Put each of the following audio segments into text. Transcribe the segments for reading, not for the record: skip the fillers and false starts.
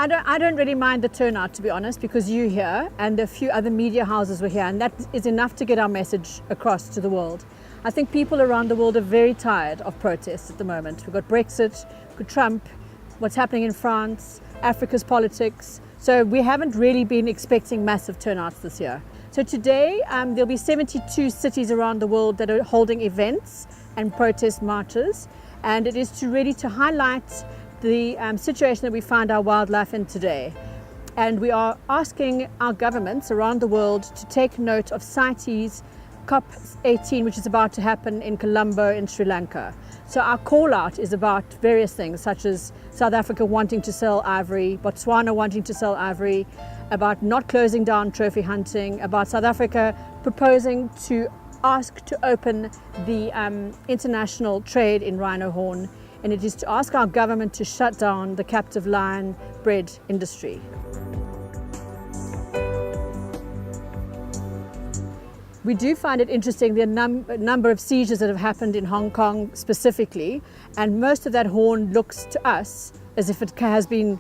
I don't really mind the turnout, to be honest, because you're here and a few other media houses were here, and that is enough to get our message across to the world. I think people around the world are very tired of protests at the moment. We've got Brexit, we've got Trump, what's happening in France, Africa's politics. So we haven't really been expecting massive turnouts this year. So today there'll be 72 cities around the world that are holding events and protest marches, and it is to highlight the situation that we find our wildlife in today. And we are asking our governments around the world to take note of CITES COP18, which is about to happen in Colombo in Sri Lanka. So our call out is about various things, such as South Africa wanting to sell ivory, Botswana wanting to sell ivory, about not closing down trophy hunting, about South Africa proposing to ask to open the international trade in rhino horn, and it is to ask our government to shut down the captive lion bred industry. We do find it interesting the number of seizures that have happened in Hong Kong specifically, and most of that horn looks to us as if it has been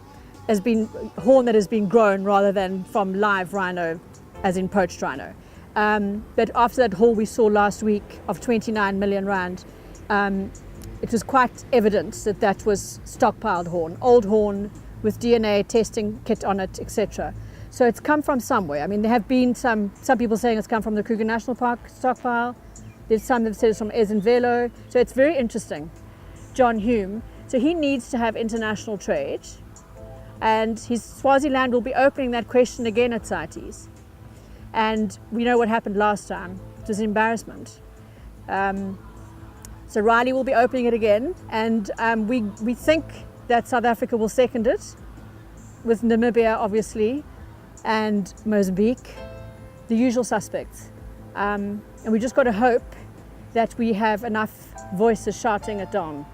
horn that has been grown rather than from live rhino, as in poached rhino. But after that haul we saw last week of 29 million rand, it was quite evident that that was stockpiled horn, old horn with DNA testing kit on it, etc. So it's come from somewhere. I mean, there have been some people saying it's come from the Kruger National Park stockpile. There's some that says from Ezinvelo. So it's very interesting. John Hume. So he needs to have international trade, and his Swaziland will be opening that question again at CITES. And we know what happened last time. It was an embarrassment. So Riley will be opening it again, and we think that South Africa will second it, with Namibia obviously, and Mozambique, the usual suspects. And we just got to hope that we have enough voices shouting at Dom.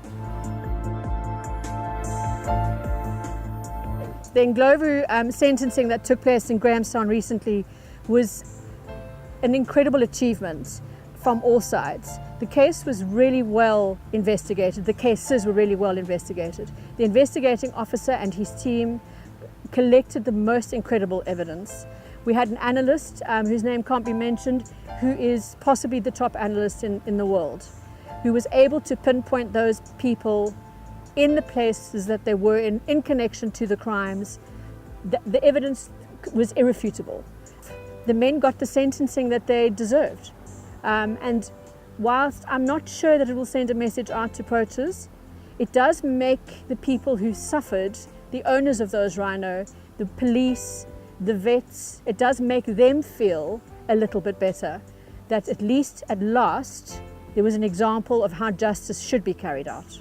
The Ndlovu sentencing that took place in Grahamstown recently was an incredible achievement from all sides. The case was really well investigated. The cases were really well investigated. The investigating officer and his team collected the most incredible evidence. We had an analyst whose name can't be mentioned, who is possibly the top analyst in the world, who was able to pinpoint those people in the places that they were in connection to the crimes. The evidence was irrefutable. The men got the sentencing that they deserved. And whilst I'm not sure that it will send a message out to poachers, it does make the people who suffered, the owners of those rhino, the police, the vets, it does make them feel a little bit better that at least at last there was an example of how justice should be carried out.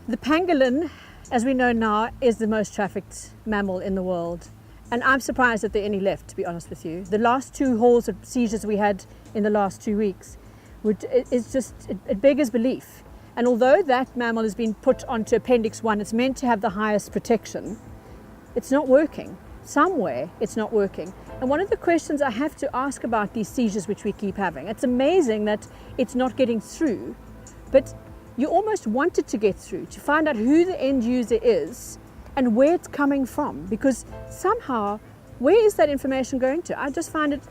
The pangolin, as we know now, is the most trafficked mammal in the world. And I'm surprised that there are any left, to be honest with you. The last two hauls of seizures we had in the last 2 weeks, it beggars belief. And although that mammal has been put onto Appendix 1, it's meant to have the highest protection, it's not working. Somewhere it's not working. And one of the questions I have to ask about these seizures which we keep having, it's amazing that it's not getting through, but you almost want it to get through, to find out who the end user is and where it's coming from, because somehow, where is that information going to? I just find it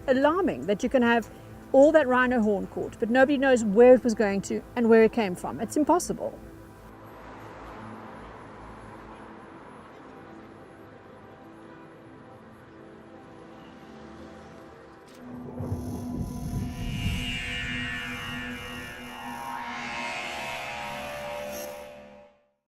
alarming that you can have all that rhino horn caught, but nobody knows where it was going to and where it came from. It's impossible.